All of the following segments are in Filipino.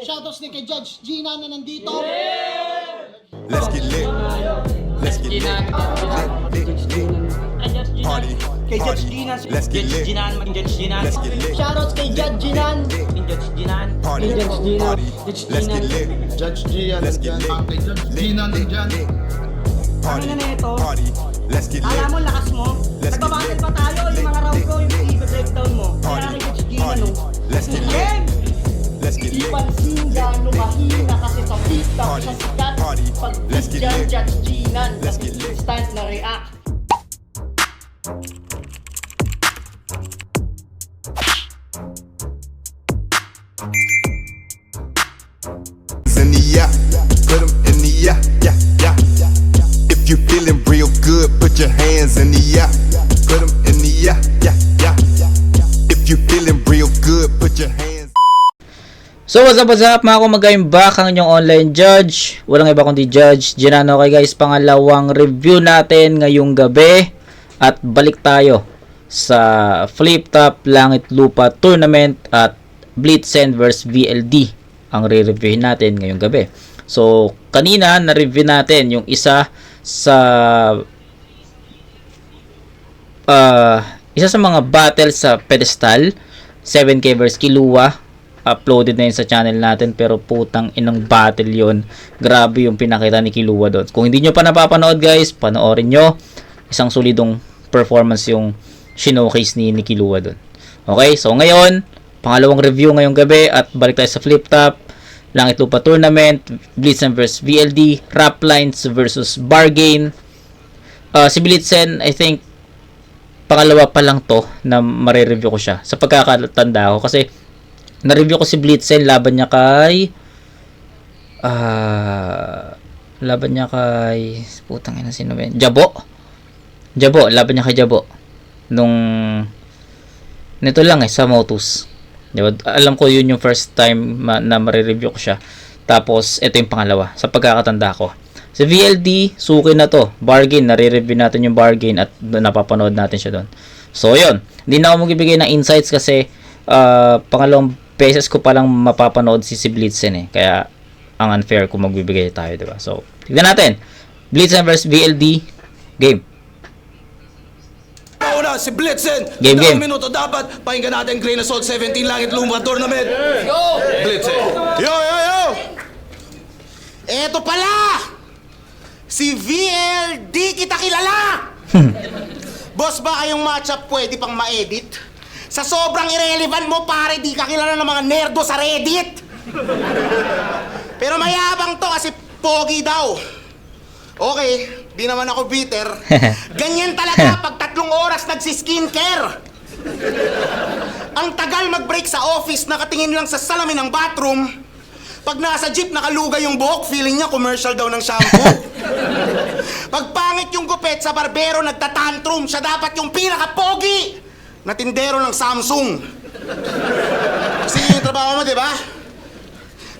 Shoutouts din kay Judge Gina na nandito. Let's get lit. Let's get lit. Party. Kay Judge Gina. Let's get lit. Judge Gina. Let's get lit. Shoutouts kay Judge Ginan. Judge Gina. Party. Judge Gina. Party. Let's get lit. Judge Gian, Let's get lit. Judge Gina nandyan. Party. Ano na ito? Party. Let's get lit. Alam mo, lakas mo. Let's get Nagbabattle lit. pa tayo. Yung mga round ko, yung i-breakdown mo. Kaya Party. kay Judge Gina, Party. no? Let's get lit. Game! Let's get Di lit. pansin gano'ng mahina kasi sa TikTok Party. sa sikat. Party. Pag Let's get dyan, lit. Judge Ginan. Let's get lit. Instant na react. In the yeah, put 'em in the yeah, yeah, yeah. If you feeling real good, put your hands in the yeah, put 'em in the yeah, yeah, yeah. If you feeling real good, put your hands. So what's up mga kumagayong back ang inyong online judge. Walang iba kundi Judge Ginano. Okay guys, pangalawang review natin ngayong gabi. At balik tayo sa Flip Top Langit Lupa Tournament at Blitzen vs VLD ang re-reviewin natin ngayong gabi. So kanina na-review natin yung isa sa mga battle sa pedestal 7K vs Kilua. Uploaded na yun sa channel natin, pero putang inang battle yun. Grabe yung pinakita ni Kilua doon. Kung hindi nyo pa napapanood guys, panoorin nyo. Isang solidong performance yung showcase ni Kilua doon. Okay, so ngayon pangalawang review ngayong gabi at balik tayo sa Flip Top Langit Lupa Tournament, Blitzen vs VLD, Rap Lines versus Bargain. Si Blitzen, I think pangalawa pa lang to na mare-review ko siya sa pagkakatanda ko, kasi na-review ko si Blitzen laban niya kay putang ina, sino ba yun? Jabo, laban niya kay Jabo nung nito lang sa Motus. Diba? Alam ko yun yung first time na mare-review ko siya. Tapos ito yung pangalawa sa pagkakatanda ko. Si VLD, suki na to. Bargain, nare-review natin yung Bargain at napapanood natin siya doon. So yun, hindi na ako magbibigay ng insights kasi pangalawang beses ko palang mapapanood si Blitzen eh. Kaya ang unfair kung magbibigay tayo, diba? So tignan natin. Blitzen vs VLD game. Una, si Blitzen. Game. Minuto dapat. Pakinggan natin Grain Assault 17 Langit Lupa Tournament. Yo! Blitzen. Yo! Eto pala! Si VLD kita kilala! Boss, ba kayong matchup pwede pang ma-edit? Sa sobrang irrelevant mo, pare, di ka kilala ng mga nerdo sa Reddit! Pero mayabang to kasi pogi daw. Okay, di naman ako bitter. Ganyan talaga pag 3 oras nagsi-skincare. Ang tagal mag-break sa office, nakatingin lang sa salamin ng bathroom. Pag nasa jeep, nakalugay yung buhok, feeling niya commercial daw ng shampoo. Pag pangit yung gupet sa barbero, nagtatantrum, siya dapat yung pinaka-pogi na tindero ng Samsung. Kasi yung trabaho mo, di ba?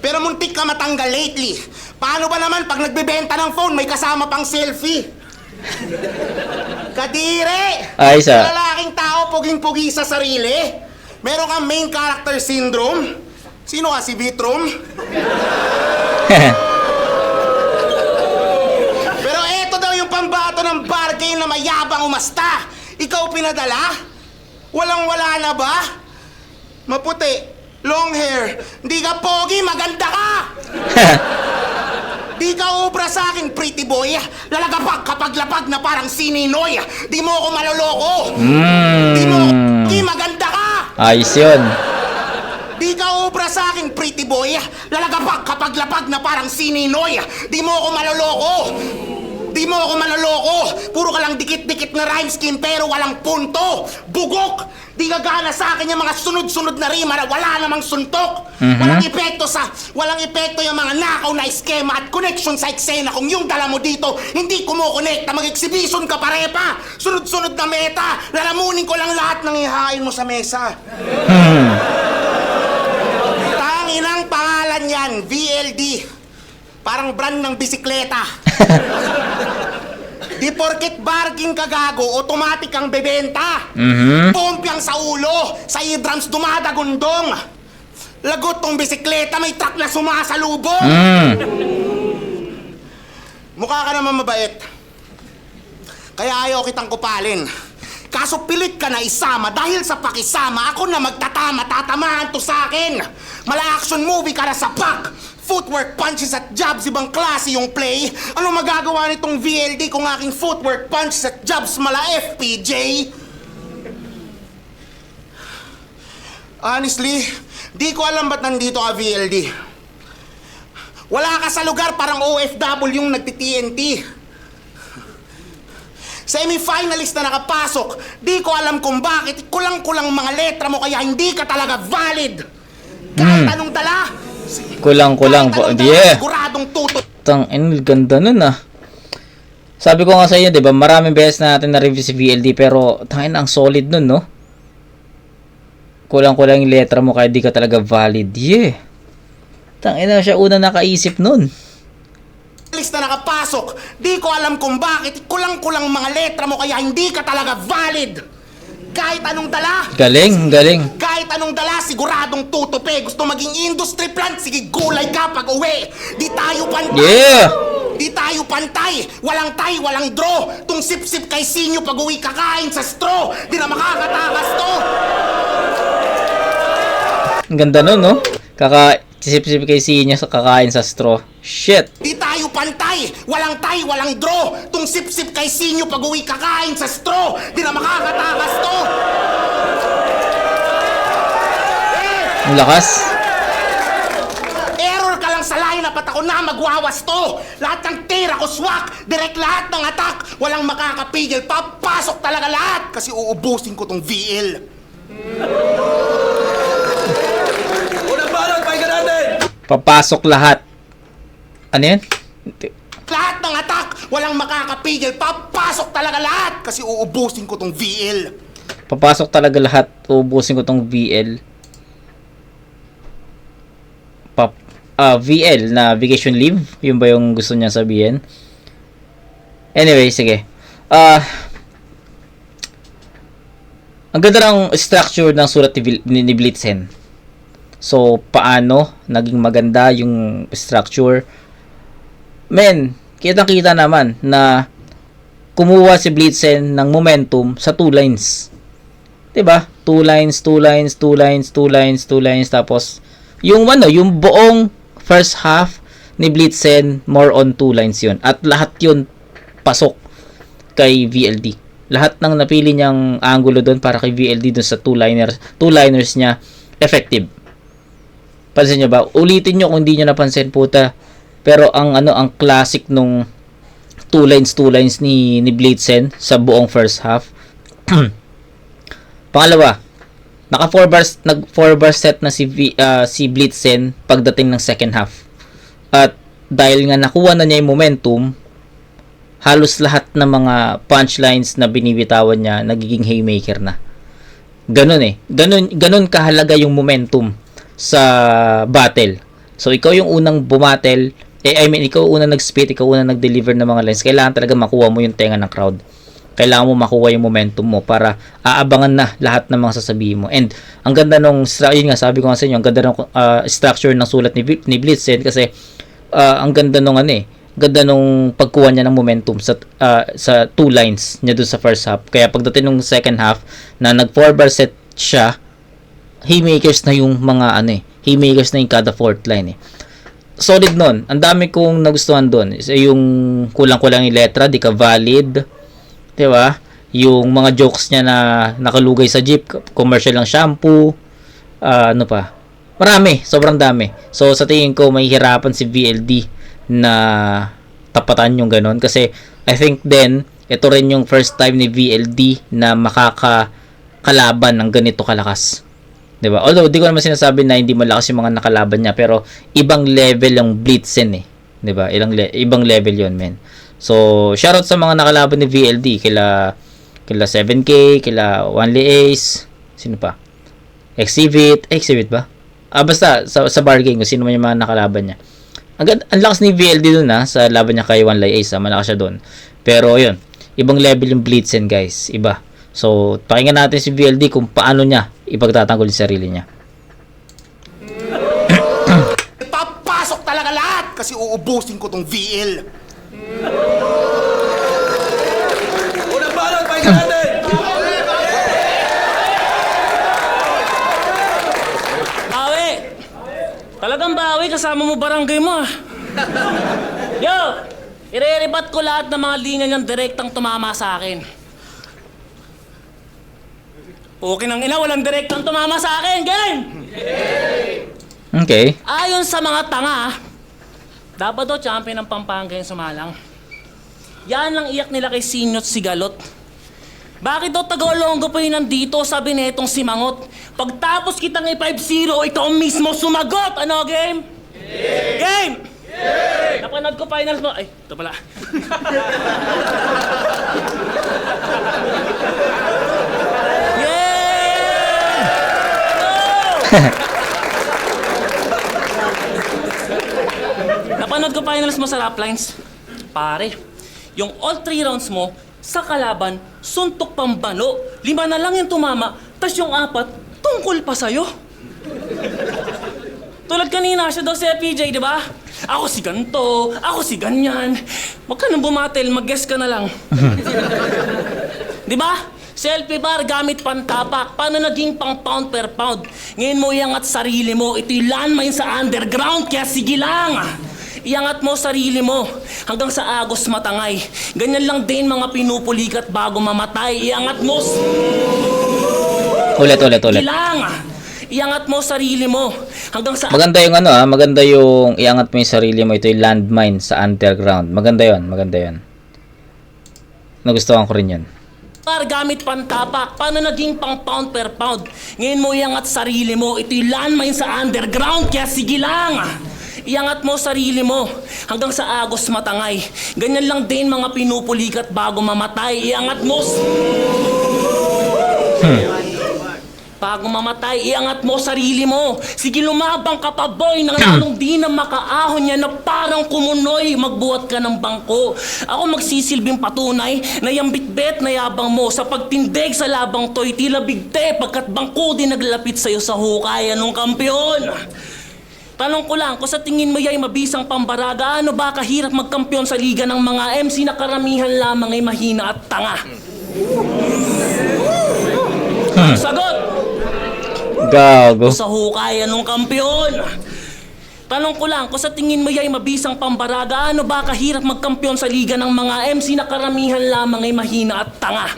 Pero muntik ka matanggal lately. Paano ba naman pag nagbebenta ng phone, may kasama pang selfie? Kadire! Ay, sa Lalaking tao, puging-pugi sa sarili. Meron kang main character syndrome. Sino ka, si Vitrom? Pero eto daw yung pambato ng Bargain na mayabang umasta. Ikaw pinadala? Walang-wala na ba? Maputi, long hair, di ka pogi, maganda ka! Di ka obra sa akin, pretty boy. Lalagapag kapag lapag na parang sininoy. Di mo ako maloloko. Di mo ako pogi, maganda ka! ayos yun. Di ka obra sa akin, pretty boy. Lalagapag kapag lapag na parang sininoy. Di mo ako maloloko. Di mo ako maloloko. Puro ka lang dikit-dikit na rhyme scheme pero walang punto. Bugok. Di ka gana sa akin yung mga sunod-sunod na rima na wala namang suntok. Walang epekto yung mga nakaw na eskema at connection sa eksena. Kung yung dala mo dito, hindi kumukonekta, mag-exhibition ka parepa. Sunod-sunod na meta. Lalamunin ko lang lahat ng ihain mo sa mesa. Tanginang pangalan yan, VLD. Parang brand ng bisikleta. Di porket bargain ka gago, automatic ang bebenta. Pompiang sa ulo, sa eardrums dumadagundong. Lagot tong bisikleta, may truck na sumasalubong! Mukha ka naman mabait. Kaya ayaw kitang kupalin. Kaso pilit ka na isama dahil sa pakisama, ako na magtatama, tatamaan to sa akin. Mala action movie ka na sa pak. Footwork punches at jabs, ibang klase yung play. Ano magagawa nitong VLD kung aking footwork punches at jabs mala FPJ? Honestly, di ko alam ba't nandito ka VLD. Wala ka sa lugar, parang OFW yung nagti-TNT. Semi-finalist na nakapasok, di ko alam kung bakit. Kulang-kulang mga letra mo kaya hindi ka talaga valid. Kahit anong dala, Kulang-kulang. kahit anong Yeah. siguradong tutot. Ganda nun ah. Sabi ko nga sa inyo, 'di ba? Maraming beses na natin na-review si VLD pero tangin ang solid nun, no? Kulang-kulang yung letra mo kaya di ka talaga valid. Yeah. Tangin na siya una nakaisip nun. List na nakapasok, di ko alam kung bakit. Kulang-kulang mga letra mo kaya hindi ka talaga valid. Kahit anong dala, Galing, galing. kahit anong dala, siguradong tutupi. Gusto maging industry plant, sige gulay ka pag uwi. Di tayo pantay. Yeah. Di tayo pantay. Walang tay, walang draw. Tung sip-sip kay sinyo pag uwi kakain sa straw. Di na makakatakas to. Ang ganda nun, no? Sip-sip kay niya sa kakain sa straw. Shit. Di tayo pantay. Walang tay, walang draw. Tung sip-sip kay sinyo pag uwi kakain sa straw. Di na makakatakas to. Ang lakas. Error ka lang sa line-up at ako na magwawas to. Lahat ng tira ko swak. Direct lahat ng attack. Walang makakapigil. Papasok talaga lahat. Kasi uubusin ko tong VL. Unang balot, pakinggan natin! Papasok lahat. Ano yan? Lahat ng attack. Walang makakapigil. Papasok talaga lahat. Kasi uubusin ko tong VL. Papasok talaga lahat. Uubusin ko tong VL. VL na vacation leave. Yun ba yung gusto niya sabihin? Anyway, sige. Ang ganda ng structure ng sulat ni Blitzen. So, paano naging maganda yung structure? Men, kitang-kita naman na kumuha si Blitzen ng momentum sa 2 lines. 'Di ba? 2 lines, 2 lines, 2 lines, 2 lines, 2 lines, tapos yung yung buong first half ni Blitzen more on 2 lines 'yun. At lahat 'yun pasok kay VLD. Lahat ng napili niyang angulo doon para kay VLD doon sa 2-liners niya effective. Pansin niyo ba? Ulitin niyo kung hindi niyo napansin, puta. Pero ang classic nung 2 lines ni Blitzen sa buong first half. Pangalawa, naka 4 bar set na si Blitzen pagdating ng second half. At dahil nga nakuha na niya yung momentum, halos lahat ng mga punchlines na binibitawan niya nagiging haymaker na. Ganun eh. Ganun kahalaga yung momentum sa battle. So ikaw yung unang bumattle, ikaw unang nag-spit, ikaw unang nag-deliver ng mga lines. Kailangan talaga makuha mo yung tenga ng crowd. Kailangan mo makuha yung momentum mo para aabangan na lahat ng mga sasabihin mo. And ang ganda nung, yun nga, sabi ko nga sa inyo, ang ganda ng structure ng sulat ni Blitzen kasi ang ganda nung ganda nung pagkuha niya ng momentum sa 2 lines niya doon sa first half. Kaya pagdating nung second half na nag 4 bar set siya, haymakers na yung mga haymakers na yung kada 4th line Solid nun. Ang dami kong nagustuhan doon. Yung kulang-kulang yung letra, di ka valid. Diba? Yung mga jokes niya na nakalugay sa jeep, commercial ng shampoo, ano pa. Marami, sobrang dami. So sa tingin ko may hirapan si VLD na tapatan yung ganon kasi I think then ito rin yung first time ni VLD na makakalaban ng ganito kalakas. 'Di ba? Although di ko naman sinasabi na hindi malakas yung mga nakalaban niya pero ibang level yung Blitzen 'di ba? Ibang level 'yon, men. So, shoutout sa mga nakalaban ni VLD kila 7K, kila Only Ace, sino pa? Exhibit ba? Basta sa bar game kung sino man yung mga nakalaban niya. Ang lakas ni VLD dun sa laban niya kay Only Ace, malakas siya dun. Pero yun, ibang level yung Blitzen, guys, iba. So, pakinggan natin si VLD kung paano niya ipagtatanggol yung sarili niya. Papasok talaga lahat kasi uubusin ko tong VL. Unang balot, pakinggan natin! Bawi! Talagang bawi, kasama mo barangay mo ah. Yo! Ire-rebat ko lahat ng mga linya niyang direktang tumama sa akin. Okay nang ina, walang direktang tumama sa akin. Game! Okay. Ayon sa mga tanga, dapat daw champion ng Pampanga yung sumalang. Yan ang iyak nila kay Sinot Sigalot. Bakit daw Tagalonggo pa yun nandito, sabi netong si Mangot. Pagtapos kitang i-5-0, ikaw mismo sumagot! Ano, game? Game! Napanood ko finals mo. Ay, ito pala. Napanood ko finals mo sa rap lines. Pare, yung all 3 rounds mo, sa kalaban, suntok pambano. 5 na lang yung tumama, tas yung 4, tungkol pa sa'yo. Tulad kanina siya daw si PJ, di ba? Ako si ganto, ako si ganyan. Huwag ka nang bumatel, mag-guess ka na lang. Di ba? Selfie bar gamit pantapak. Paano naging pang pound per pound? Ngayon mo iangat sarili mo. Ito'y landmine sa underground, kaya sige lang. Iangat mo sarili mo hanggang sa agos matangay. Ganyan lang din mga pinupulikat bago mamatay. Iangat mo... Ulit. Sige lang. Iangat mo sarili mo hanggang sa... Maganda yung maganda yung iangat mo yung sarili mo. Ito yung landmine sa underground. Maganda yon. Nagustuhan ko rin yun. Gamit pantapak. Paano naging pang pound per pound? Ngayon mo iangat sarili mo. Ito'y landmine sa underground, kaya sige lang. Iangat mo sarili mo hanggang sa agos matangay. Ganyan lang din mga pinupulikat bago mamatay. Iangat mo... Bago mamatay, iangat mo sarili mo. Sige, lumabang ka pa, boy, nang lalong di na makaahon niya na parang kumunoy. Magbuhat ka ng bangko. Ako magsisilbing patunay na yung bitbit na yabang mo sa pagtindig sa labang to'y tila bigte pagkat bangko din naglalapit sa'yo sa hukay. Anong kampiyon? Tanong ko lang, kung sa tingin mo ya'y mabisang pambaraga, ano ba kahirap magkampiyon sa liga ng mga MC na karamihan lamang ay mahina at tanga? Sagot! Gago. Sa hukay, anong kampiyon? Tanong ko lang, kung sa tingin mo ya'y mabisang pambaraga, ano ba kahirap magkampiyon sa liga ng mga MC na karamihan lamang ay mahina at tanga?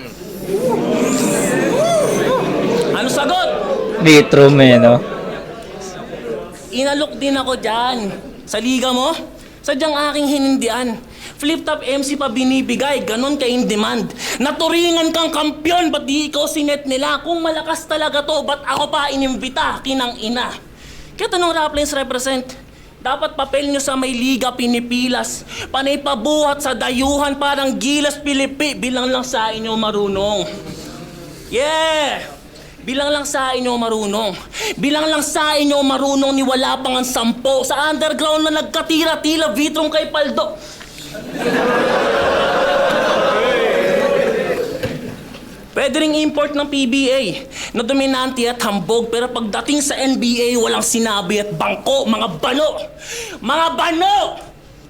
Ano sagot? Litro me, no? Inalok din ako dyan. Sa liga mo, sadyang aking hinindian. Flip-top MC pa binibigay, ganun ka in demand. Naturingan kang kampyon, ba't di ikaw sinet nila? Kung malakas talaga to, ba't ako pa inimbita? Kinang ina. Kaya tanong Raplines represent, dapat papel nyo sa may liga pinipilas. Panay pabuhat sa dayuhan, parang gilas Pilipi. Bilang lang sa inyo marunong. Yeah! Bilang lang sa inyo marunong. Bilang lang sa inyo marunong ni wala pang ang 10. Sa underground na nagkatira, tila vitrong kay Paldo. Pwede ring import ng PBA na dominante at hambog, pero pagdating sa NBA, walang sinabi at bangko. Mga bano! Mga bano!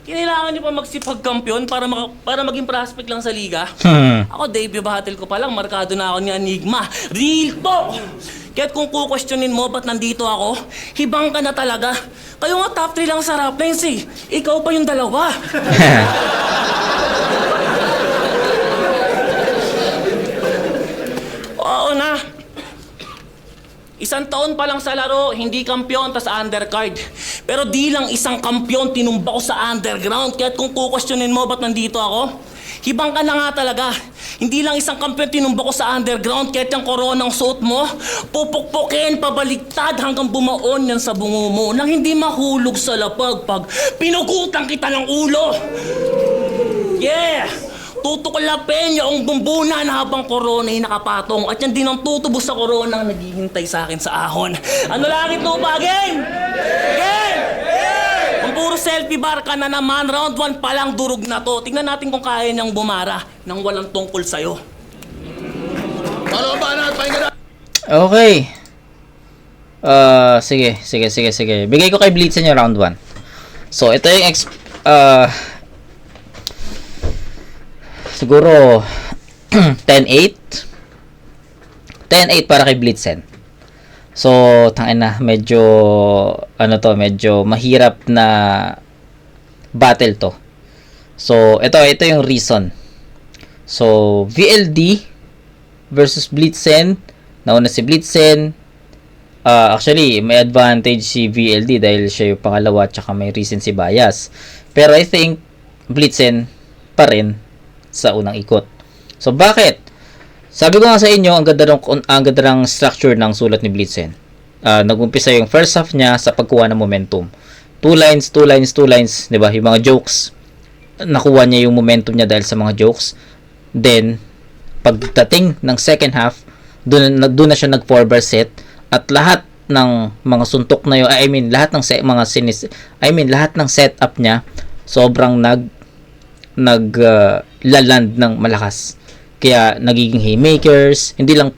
Kailangan niyo pa magsipagkampiyon para maging prospect lang sa liga? Ako, debut battle ko pa lang, markado na ako ni Enigma. Real talk! Kaya't kung kukwestiyonin mo ba't nandito ako, hibang ka na talaga. Kayo nga top 3 lang sa Raplines eh. Ikaw pa yung 2. Oo na. 1 taon pa lang sa laro, hindi kampiyon, tas undercard. Pero di lang isang kampiyon tinumba ko sa underground. Kaya't kung kukwestiyonin mo ba't nandito ako, hibang ka na nga talaga. Hindi lang isang kampiyon tinumba ko sa underground. Kaya't yung koronang suot mo, pupukpukin pabaliktad hanggang bumaon yan sa bungo mo nang hindi mahulog sa lapag pag pinugutan kita ng ulo. Yeah! Tutuklapin yung bumbunan habang korona ay nakapatong. At yan din ang tutubos sa korona ang naghihintay sa akin sa ahon. Ano langit lupa, game? Game! Kung puro selfie bar ka na naman, round 1 pa lang durog na to. Tingnan natin kung kaya niyang bumara nang walang tungkol sa'yo. Paano ba na? Pakinggan natin! Okay. Sige. Bigay ko kay Blitzen yung round 1. So, ito yung siguro 10-8. 10-8 para kay Blitzen. So, tangin na, medyo medyo mahirap na battle to. So, ito yung reason. So, VLD versus Blitzen. Nauna si Blitzen. Actually, may advantage si VLD dahil siya yung pangalawa at saka may recency bias. Pero I think Blitzen pa rin sa unang ikot. So, bakit? Sabi ko nga sa inyo, ang ganda ng structure ng sulat ni Blitzen. Nag-umpisa yung first half niya sa pagkuha ng momentum. 2 lines, 'di ba? Yung mga jokes, nakuha niya yung momentum niya dahil sa mga jokes. Then, pagdating ng second half, doon na siya nag 4-bar set at lahat ng mga suntok na yun, lahat ng lahat ng setup niya sobrang laland ng malakas. Kaya nagiging haymakers, hindi lang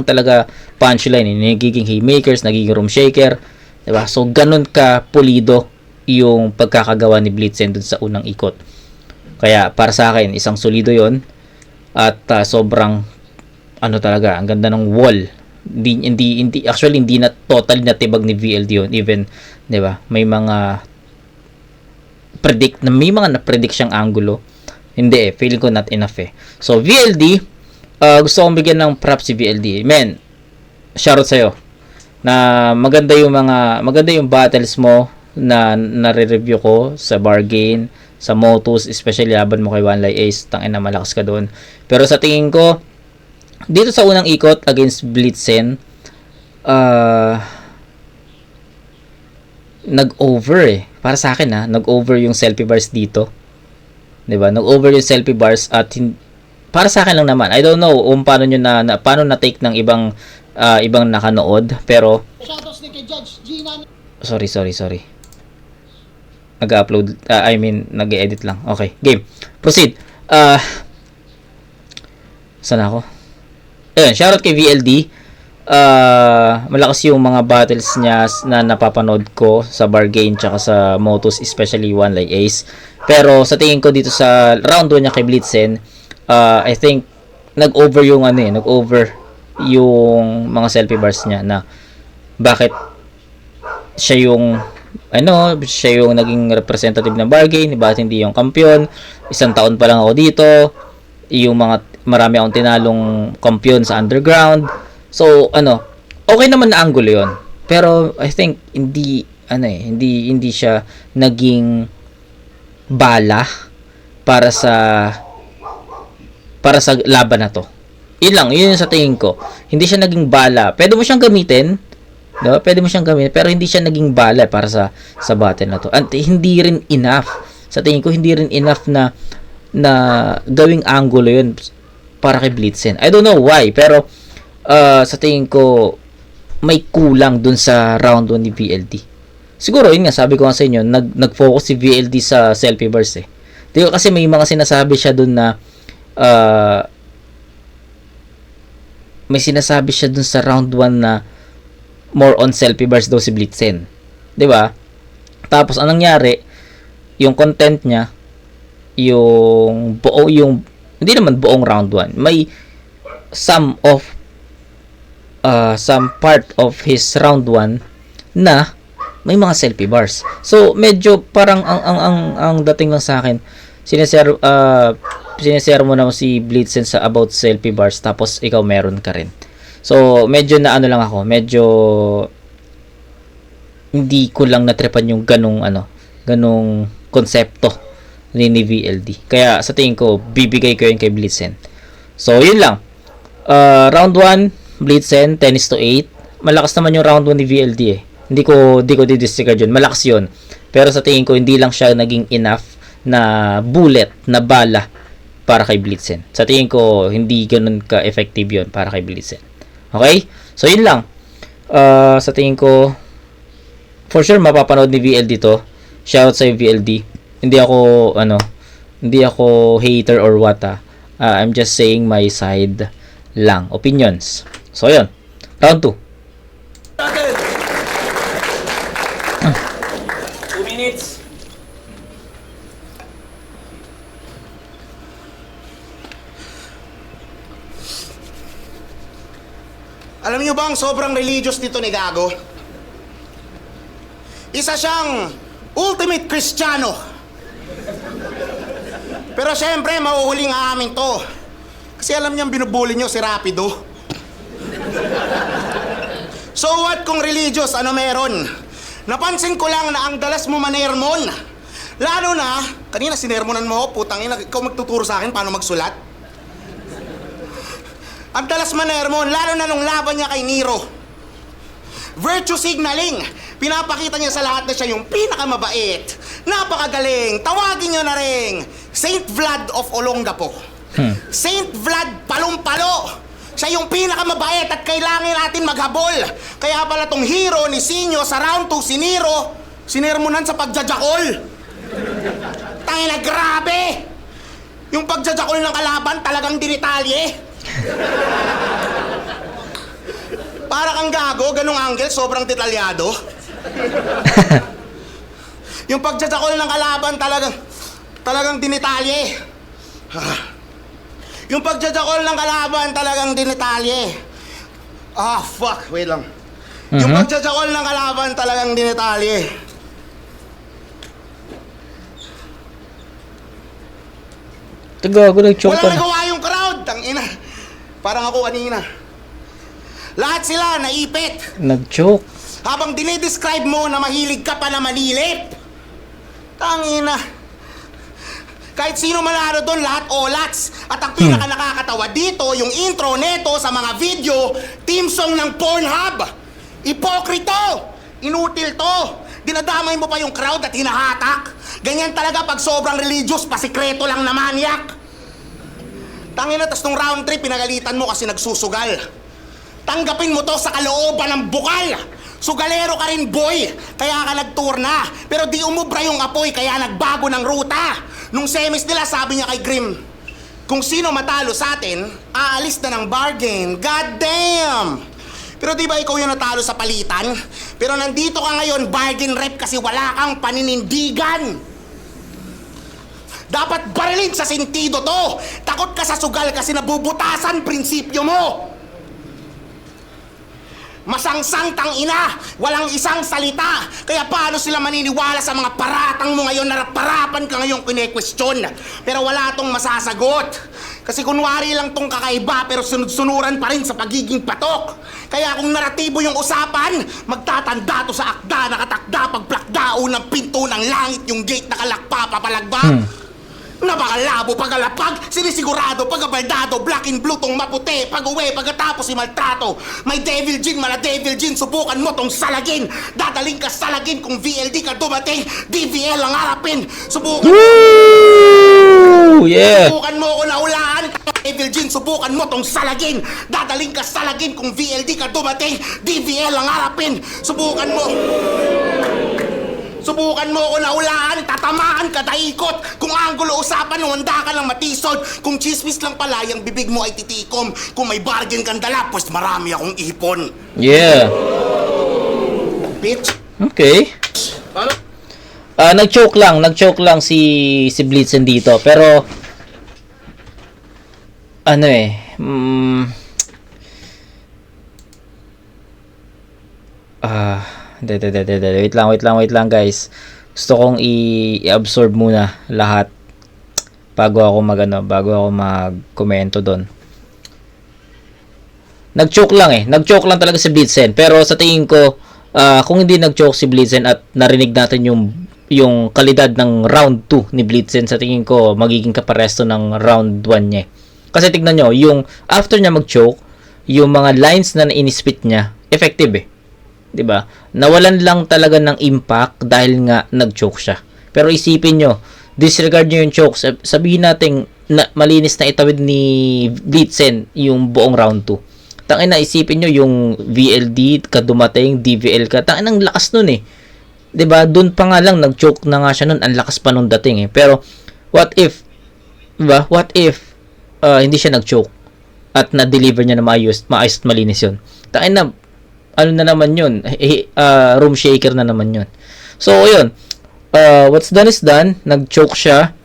talaga punchline, nagiging haymakers, nagiging room shaker, 'di ba? So ganun ka pulido yung pagkakagawa ni Blitzen dun sa unang ikot. Kaya para sa akin, isang solido 'yon at sobrang talaga, ang ganda ng wall. Actually hindi na totally natibag ni VLD yun, even 'di ba? May mga na-predict siyang angulo. Hindi feeling ko not enough eh. So VLD, gusto kong bigyan ng props si VLD. Men, shoutout sa'yo. Na maganda yung battles mo na nare-review ko sa bargain, sa Motus, especially laban mo kay One Lie Ace, tangin na malakas ka doon. Pero sa tingin ko, dito sa unang ikot against Blitzen, nag-over eh. Para sa akin nag-over yung selfie bars dito. 'Di ba? Nag-over yung selfie bars at para sa akin lang naman. I don't know paano niyo paano na-take ng ibang nakanood, pero Shoutouts din kay Judge Gina. sorry. Nag-upload, nag-edit lang. Okay, game. Proceed. Saan ako? Ayun, shoutout kay VLD. Malakas yung mga battles niya na napapanood ko sa bargain tsaka sa Motus, especially One Lie Ace. Pero sa tingin ko dito sa round 1 niya kay Blitzen, I think nag-over yung mga selfie bars niya na bakit siya yung naging representative ng bargain, bakit hindi yung kampiyon. Isang taon pa lang ako dito. Marami akong tinalong kampiyon sa underground. So, okay naman na angulo 'yon. Pero I think hindi siya naging bala para sa laban na to. Yun yung sa tingin ko. Hindi siya naging bala. Pwede mo siyang gamitin, no? Pero hindi siya naging bala para sa battle na to. At hindi rin enough. Sa tingin ko, hindi rin enough na gawing angulo yun para kay Blitzen. I don't know why, pero sa tingin ko may kulang dun sa round 1 ni VLD. Siguro, yun nga, sabi ko nga sa inyo, nag-focus si VLD sa selfie bars eh. Diba, kasi may mga sinasabi siya dun na may sinasabi siya dun sa round 1 na more on selfie bars daw si Blitzen. Diba? Tapos, anong nangyari, yung content niya, hindi naman buong round 1, may some part of his round 1 na may mga selfie bars. So, medyo parang ang dating lang sa akin, sineshare mo na si Blitzen sa about selfie bars, tapos ikaw meron ka rin. So, medyo lang ako, medyo hindi ko lang natrepan yung ganong konsepto ni VLD. Kaya sa tingin ko, bibigay ko yun kay Blitzen. So, yun lang. Round 1, Blitzen, 10-8. Malakas naman yung round 1 ni VLD eh. Hindi ko di-disregard yun. Malakas yun. Pero sa tingin ko, hindi lang siya naging enough na bullet, na bala para kay Blitzen. Sa tingin ko, hindi ganun ka-effective yun para kay Blitzen. Okay? So, yun lang. Sa tingin ko, for sure, mapapanood ni VLD to. Shoutout sa VLD. Hindi ako hater or what I'm just saying my side lang. Opinions. So, yun. Round 2. Natin, Alam niyo ba ang sobrang religious nito ni Gago? Isa siyang ultimate Kristiyano. Pero syempre, mahuhuling aamin to. Kasi alam niyang binubuli niyo si Rapido. So what kung religious, ano meron? Napansin ko lang na ang dalas mo manermon. Lalo na, kanina sinermonan mo, putang ina, ikaw magtuturo sa akin paano magsulat. Ang dalas manermon, lalo na nung laban niya kay Nero. Virtue signaling. Pinapakita niya sa lahat na siya yung pinakamabait. Napakagaling. Tawagin niyo na rin Saint Vlad of Olongapo. Saint Vlad Palumpalo. Siya yung pinakamabait at kailangan natin maghabol. Kaya pala tong hero ni Sinyo sa round 2, si Nero, sinermonan sa pagjajakol. Tangina, grabe! Yung pagjajakol ng kalaban talagang dinitalye. Para kang Gago, ganung angle, sobrang detalyado. Yung pagjajakol ng kalaban talagang dinitalye. Yung pagjajakol ng kalaban talagang dinitalye. Ah, fuck, wait lang. Yung pagjajakol ng kalaban talagang dinitalye. Gago, nag-choke Walang ka na. nagawa yung crowd, tangina. Parang ako kanina. Lahat sila naipit. Nag-choke. Habang dinidescribe mo na mahilig ka pa na manilip. Tangina. Kahit sino manalo doon, lahat olats. At ang pinaka nakakatawa dito, yung intro neto sa mga video, team song ng Pornhub. Ipokrito! Inutil to! Dinadamay mo pa yung crowd at hinahatak. Ganyan talaga pag sobrang religious, pasikreto lang na manyak. Tangina, tas nung round 3, pinagalitan mo kasi nagsusugal. Tanggapin mo to sa kalooban ng bukal. Sugalero ka rin, boy. Kaya ka nag-tour na. Pero di umubra yung apoy, kaya nagbago ng ruta. Nung semis nila, sabi niya kay Grim, kung sino matalo sa atin, aalis na ng bargain. God damn! Pero di ba ikaw yung natalo sa palitan? Pero nandito ka ngayon, bargain rep, kasi wala kang paninindigan. Dapat barilin sa sentido to. Takot ka sa sugal kasi nabubutasan prinsipyo mo. Masangsang tangina, walang isang salita. Kaya paano sila maniniwala sa mga paratang mo ngayon na parapan ka ngayong kine-question? Pero wala tong masasagot. Kasi kunwari lang tong kakaiba pero sunod-sunuran pa rin sa pagiging patok. Kaya kung naratibo yung usapan, magtatanda to sa akda, nakatakda, pagplakdao ng pinto ng langit, yung gate nakalakpa, papalagba. Napakalabo pagkalapag, sinisigurado, pagkabaldado, black and blue tong maputi, pag-uwi, pagkatapos si maltrato. May devil gin, mala devil gin, subukan mo tong salagin. Dadaling ka salagin kung VLD ka dumating, DVL ang harapin. Subukan Yeah. Subukan mo ko naulaan, devil gin, subukan mo tong salagin. Dadaling ka salagin kung VLD ka dumating, DVL ang harapin. Subukan mo ko naulaan, tatamaan ka daikot. Kung anggulo usapan, handa ka lang matisod. Kung chismis lang pala, yung bibig mo ay titikom. Kung may bargain kang dala, pues marami akong ipon. Yeah. Bitch. Okay. Nag-choke lang si Blitzen dito. Pero ano wait lang guys. Gusto kong i-absorb muna lahat bago ako mag-komento doon. Nag-choke lang talaga si Blitzen, pero sa tingin ko kung hindi nag-choke si Blitzen at narinig natin yung kalidad ng round 2 ni Blitzen, sa tingin ko magiging kaparesto ng round 1 niya. Kasi tignan nyo, yung after niya mag-choke, yung mga lines na inispit niya, effective 'di ba? Nawalan lang talaga ng impact dahil nga nag-choke siya. Pero isipin nyo, disregard nyo yung choke. Sabihin natin na malinis na itawid ni Blitzen yung buong round 2. Tangin na, isipin nyo yung VLD ka dumating, DVL ka. Tangin ang lakas nun 'Di ba? Doon pa nga lang nag-choke na nga siya nun. Ang lakas pa nung dating Pero what if, 'di ba? What if hindi siya nag-choke at na-deliver niya na maayos at malinis 'yon. Tangin na, ano na naman yun, room shaker na naman yun. So, yun, what's done is done. Nag-choke siya,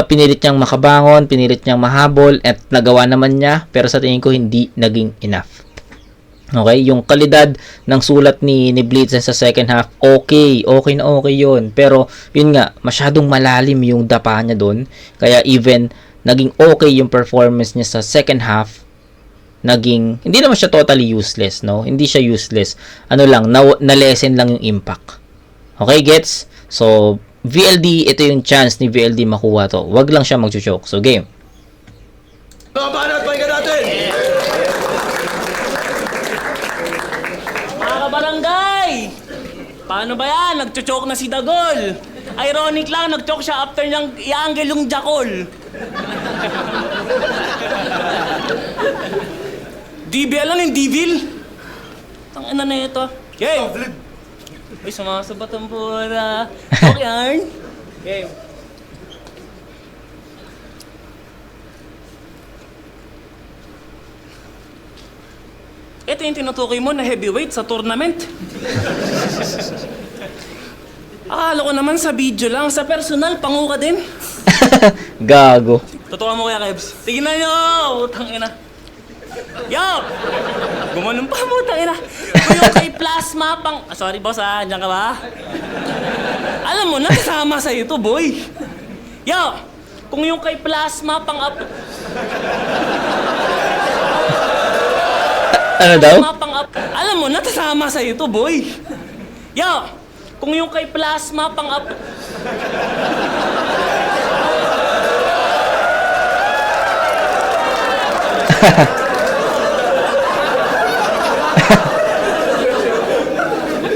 pinilit niyang makabangon, pinilit niyang mahabol, at nagawa naman niya, pero sa tingin ko hindi naging enough. Okay, yung kalidad ng sulat ni Blitzen sa second half, okay na okay yun. Pero, yun nga, masyadong malalim yung dapa niya doon. Kaya even naging okay yung performance niya sa second half, hindi naman siya totally useless, no? Hindi siya useless. Ano lang, na-lessen lang yung impact. Okay, gets? So, VLD, ito yung chance ni VLD makuha to. Wag lang siya mag-choke. So, game. Mga banat, pakinggan natin! Mga kabarangay! Paano ba yan? Nag-choke na si Dagol. Ironic lang, nag-choke siya after niyang i-angle yung Jakol. DBL lang yung Devil. Tangina na ito. Game! Uy, sumasabat ang pura. Okay, Arn? Game. Ito yung tinutukoy mo na heavyweight sa tournament. Akala ko naman sa video lang, sa personal, pangu ka din. Gago. Totoo mo kaya, Kebs? Tignan nyo! Utang ina. Yo! Gumanong pa mo, utang ina. Kung yung kay Plasma pang... sorry, boss, Diyan ka ba? Alam mo, nakasama sa'yo to, boy. Yo! Kung yung kay Plasma pang... Ano daw? alam mo, natasama sa'yo to, boy. Yo! Kung yung kay Plasma pang...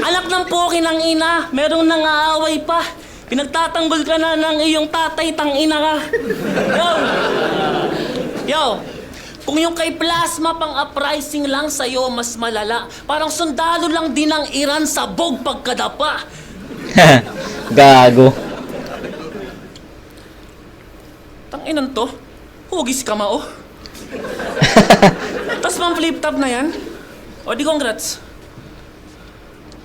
Anak ng poki ng ina, merong nangaaway pa. Pinagtatanggol ka na ng iyong tatay, tangina ka. Yo! Kung yung kay Plasma pang uprising lang sa'yo, mas malala. Parang sundalo lang din ng Iran sa bog pagkadapa. Gago. Tanginan to, hugis ka mao. Tas pang flip top na yan. O di congrats.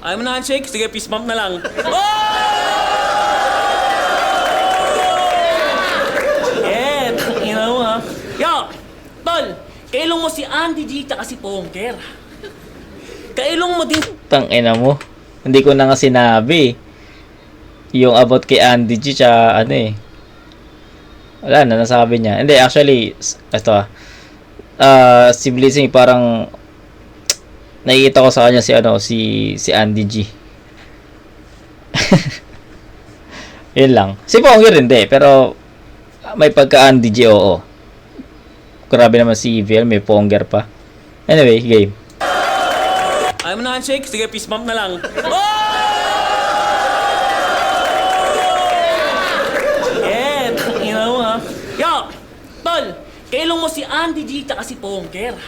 Ayaw mo na handshake? Sige, peace bump na lang. Yeah, tangina mo ha. Yo! Tol, kailong mo si Andy G tsaka si Pongker. Kailong mo din... Tangina mo. Hindi ko na nga sinabi. Yung about kay Andy G, tsaka ano eh. Wala na, nasabi niya. Hindi, actually, ito si Blitzing parang nakikita ko sa kanya si Andy G. Yun lang. Si Pongker hindi, pero may pagka Andy G, oo. Grabe naman si EVL, may Pongker pa. Anyway, game. Ayaw mo na handshake? Sige, peace bump na lang. Yeah, tangina mo ha. Yo! Tol, kailong mo si Andy G tsaka si Pongker.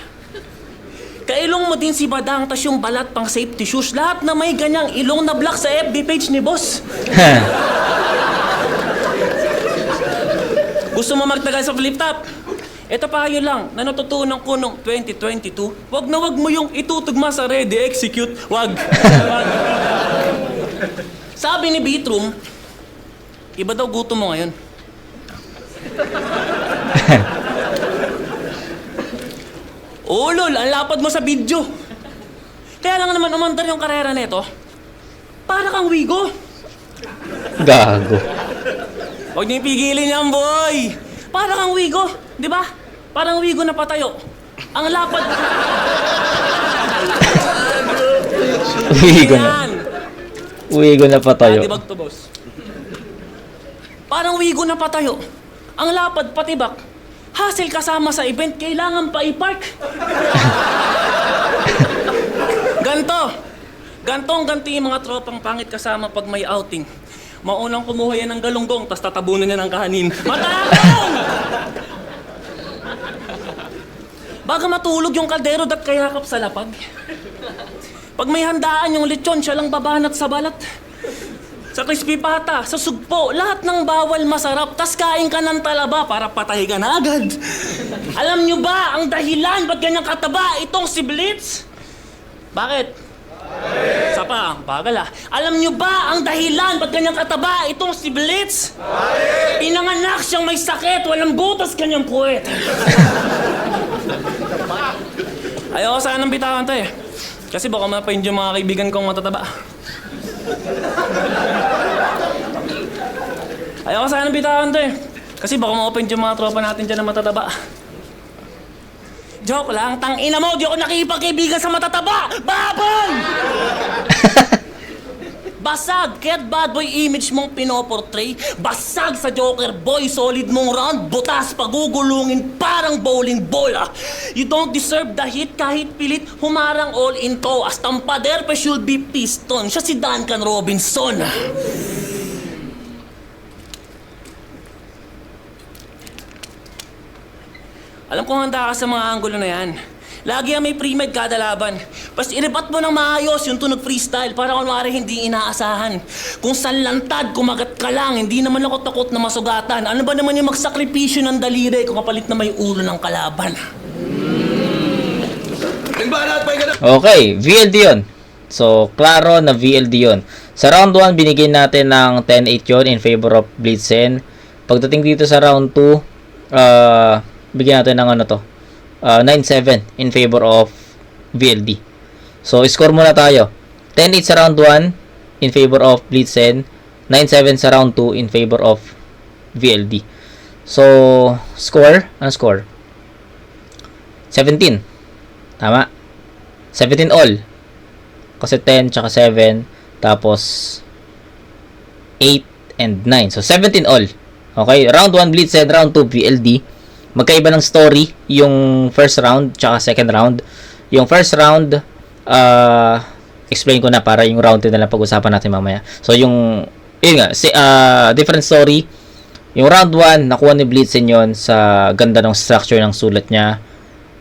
Kailong mo din si Badang tas yung balat pang safety shoes. Lahat na may ganyang ilong na black sa FB page ni boss. Gusto mo magtagal sa flip top? Ito pa yun lang, na natutunan ko nung 2022, wag na wag mo yung itutugma sa ready, execute, wag. Wag. Sabi ni Beatroom, iba daw gutom mo ngayon. Oh lol, ang lapad mo sa video. Kaya lang naman umandar yung karera nito. Para kang Wigo. Gago. Huwag niyo pigilin yan, boy. Para kang Wigo, di ba? Parang Wigo na patayo. Ang lapad. Wigo na. Wigo na patayo. Patibak to, boss. Parang Wigo na patayo. Ang lapad patibak. Hassle kasama sa event, kailangan pa i-park. Ganto yung mga tropang pangit kasama pag may outing. Maunang kumuha yan ng galunggong, tas tatabunan niya ng kahanin. Matapang! Baga matulog yung kaldero dat kayakap sa lapag. Pag may handaan yung lechon, siya lang babanat sa balat. Sa crispy pata, sa sugpo, lahat ng bawal masarap, tas kain ka ng talaba para patay ka na agad. Alam nyo ba ang dahilan ba't ganyang kataba itong si Blitz? Bakit? Sapa, bagal ah. Alam nyo ba ang dahilan ba't ganyang kataba itong si Blitz? Pinanganak siyang may sakit, walang butas kanyang puwet. Ayoko sanang bitawan to eh. Kasi baka mapain yung mga kaibigan kong matataba. Ayaw ko sana bitawan to eh. Kasi baka ma-open yung mga tropa natin dyan na matataba. Joke lang, tangina mo, di ako nakikipagkaibigan sa matataba! Babon! Basag, kaya't bad boy image mong pinoportray. Basag sa Joker boy, solid mong round. Butas, pagugulungin, parang bowling ball ah. You don't deserve the hit kahit pilit. Humarang all in to. As tampader pa should be piston. Siya si Duncan Robinson. Alam ko handa ka sa mga anggulo na yan. Lagi ang may pre-med kada laban. Basta iribat mo ng maayos yung tunog freestyle para kunwari hindi inaasahan. Kung sanlantad, kumagat ka lang, hindi naman ako takot na masugatan. Ano ba naman yung magsakripisyo ng daliri kung kapalit na may ulo ng kalaban? Okay, VLD yun. So, klaro na VLD yun. Sa round 1, binigay natin ng 10-8 yun in favor of Blitzen. Pagdating dito sa round 2, bigyan natin ng ano to, 9-7 in favor of VLD. So, score muna tayo. 10-8 sa round 1 in favor of Blitzen. 9-7 sa round 2 in favor of VLD. So, score? Ano score? 17. Tama. 17 all. Kasi 10 tsaka 7. Tapos 8 and 9. So, 17 all. Okay. Round 1 Blitzen, round 2 VLD. Magkaiba ng story yung first round tsaka second round. Yung first round, explain ko na para yung round 2 na lang pag-usapan natin mamaya. So, yun nga, different story. Yung round 1, nakuha ni Blitzen yun sa ganda ng structure ng sulat niya.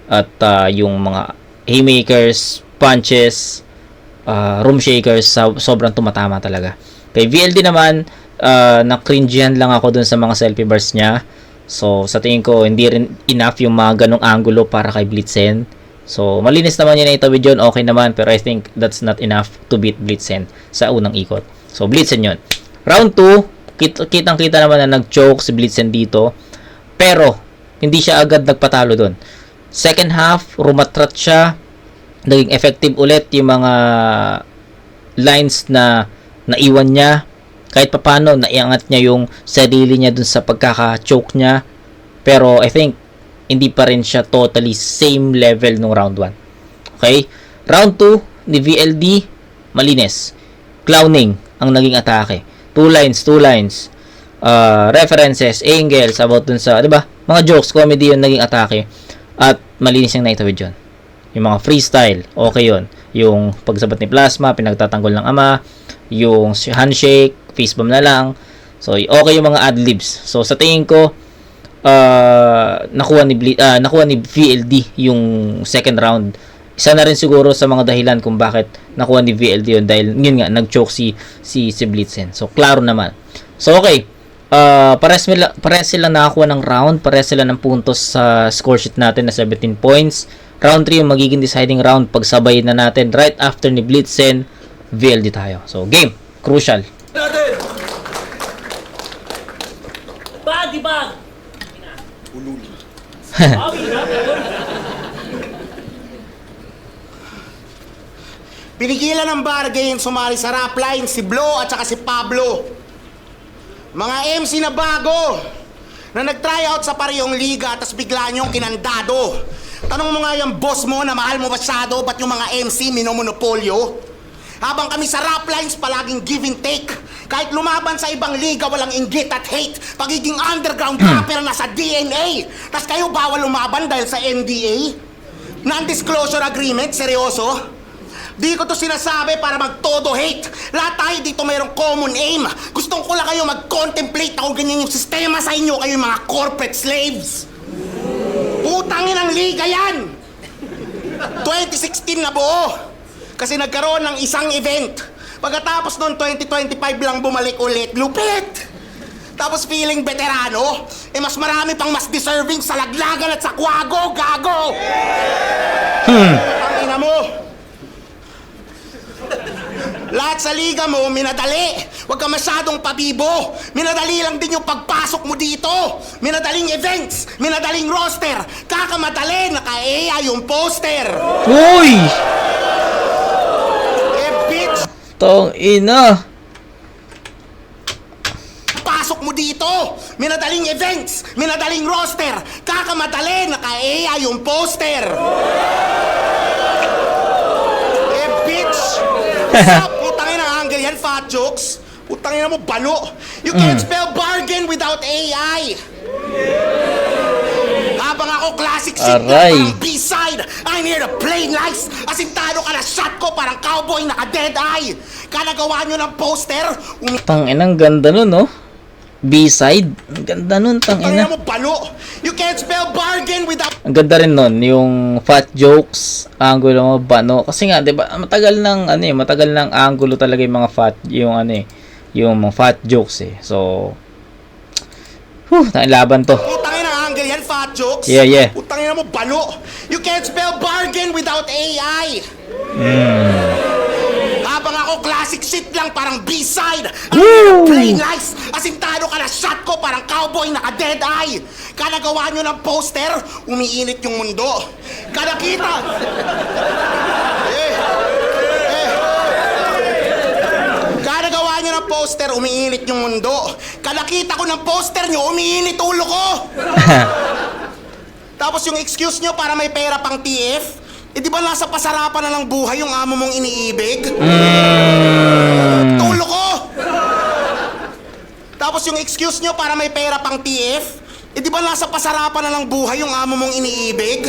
At yung mga haymakers, punches, room shakers, sobrang tumatama talaga. Kay VLD naman, na-cringehan lang ako dun sa mga selfie bars niya. So, sa tingin ko, hindi rin enough yung mga ganong angulo para kay Blitzen. So, malinis naman yun na itawid yun, okay naman. Pero I think that's not enough to beat Blitzen sa unang ikot. So, Blitzen yun. Round 2, kitang-kita naman na nag-choke si Blitzen dito. Pero, hindi siya agad nagpatalo dun. Second half, rumatrat siya. Naging effective ulit yung mga lines na naiwan niya. Kahit papano, naiangat niya yung sarili niya dun sa pagkaka-choke niya. Pero, I think, hindi pa rin siya totally same level nung round 1. Okay? Round 2, ni VLD, malinis. Clowning ang naging atake. 2 lines. References, angles, about dun sa, di ba? Mga jokes, comedy yung naging atake. At malinis yung naitawid yun. Yung mga freestyle, okay yun. Yung pagsabat ni Plasma, pinagtatanggol ng ama. Yung handshake, facebomb na lang. So, okay yung mga adlibs. So, sa tingin ko, nakuha ni VLD yung second round. Isa na rin siguro sa mga dahilan kung bakit nakuha ni VLD yun. Dahil, yun nga, nag-choke si Blitzen. So, klaro naman. So, okay. Pares sila nakakuha ng round. Pares sila ng puntos sa score sheet natin na 17 points. Round 3 yung magiging deciding round. Pagsabay na natin right after ni Blitzen, VLD tayo. So, game. Crucial. Body bag! Pinigilan ng bargain sumali sa rap line si Blo at saka si Pablo. Mga MC na bago na nag-tryout sa parehong liga tapos bigla niyong kinandado. Tanong mo nga yung boss mo na mahal mo masyado, ba't yung mga MC minomonopolyo? Habang kami sa rap lines palaging give and take. Kahit lumaban sa ibang liga, walang inggit at hate. Pagiging underground rapper na sa DNA. Tapos kayo bawal lumaban dahil sa NDA? Non-disclosure agreement? Seryoso? Di ko to sinasabi para mag-todo hate. Lahat tayo dito mayroong common aim. Gustong ko lang kayo mag-contemplate ako ganyan yung sistema sa inyo, kayo yung mga corporate slaves. Putangin ang liga yan! 2016 na buo. Kasi nagkaroon ng isang event. Pagkatapos noon, 2025 lang bumalik ulit. Lupit! Tapos feeling veterano, mas marami pang mas deserving sa Laglagan at sa Quago, gago! Pangina mo! Lahat sa liga mo, minadali. Huwag ka masyadong pabibo. Minadali lang din yung pagpasok mo dito. Minadaling events, minadaling roster. Kakamadali, naka-EA yung poster. Uy! Tong ina. Pasok mo dito! Minadaling events! Minadaling roster! Kakamadali! Naka-AI yung poster! Eh, bitch! Stop! Putangin ang angle yan, fat jokes! Putangin mo, balo! You can't spell bargain without AI! Habang ako classic shit na Aray. parang B-side, I'm here to play nice. Asintado ka na shot ko parang cowboy naka-dead eye. Kanagawa nyo ng poster, Tang ina, ang ganda nun, no? B-side. Ang ganda nun, tang Tangina ina. mo, balo! You can't spell bargain without... Ang ganda rin nun, yung fat jokes, angulo mo, bano. Kasi nga, di ba, matagal ng angulo talaga yung mga yung mga fat jokes eh. So, laban to. Putangin ang angle yan, fat jokes! Yeah, yeah. Putangin mo, balo! You can't spell bargain without AI! Habang ako classic shit lang parang B-side, I'm here to play nice. Asintado ka na shot ko parang cowboy naka-dead eye. Kanagawa nyo ng poster, umiinit yung mundo. Kada kita... Kada gawa nyo ng poster, umiinit yung mundo. Kada kita ko ng poster nyo, umiinit ulo ko. Tapos yung excuse nyo para may pera pang TF, eh di ba nasa pasarapan na ng buhay yung amo mong iniibig? Tulo ko! Tapos yung excuse nyo para may pera pang TF, eh di ba nasa pasarapan na ng buhay yung amo mong iniibig?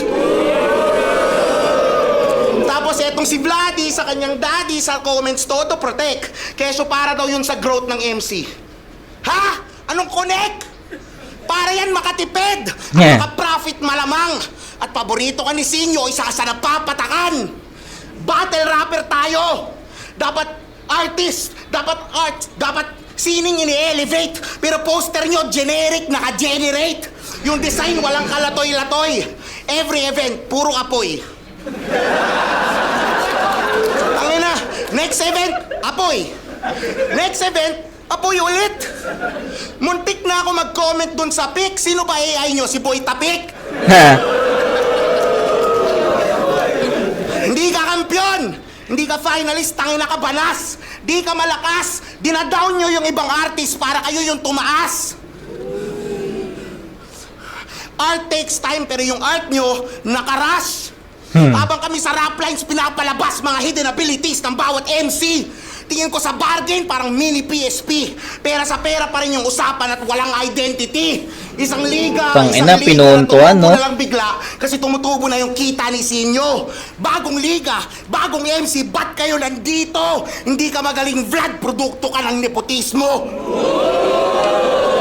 Tapos etong si Vladdy sa kanyang daddy sa comments to protect. Keso para daw yun sa growth ng MC. Ha? Anong connect? Para yan makatipid. Yeah. Maka-profit malamang. At paborito ka ni Sinyo, isa ka sa napapatakan. Battle rapper tayo. Dapat artist, dapat art, dapat sining ini-elevate. Pero poster nyo, generic, naka-generate. Yung design, walang kalatoy-latoy. Every event, puro apoy. Angina, next event, apoy. Next event, apoy ulit. Muntik na ako mag-comment dun sa pic. Sino ba AI nyo? Si Boy Tapik? Hindi ka kampiyon! Hindi ka finalist, tangina ka banas! Di ka malakas! Dinadown nyo yung ibang artist para kayo yung tumaas! Art takes time pero yung art nyo, nakarush! Habang kami sa rap lines, pinapalabas mga hidden abilities ng bawat MC! Tingin ko sa bargain, parang mini PSP. Pera sa pera pa rin yung usapan at walang identity. Isang liga, Tangina, pinuntuan, no? na lang bigla kasi tumutubo na yung kita ni Sinyo. Bagong liga, bagong MC, ba't kayo nandito? Hindi ka magaling vlog, produkto ka ng nepotismo.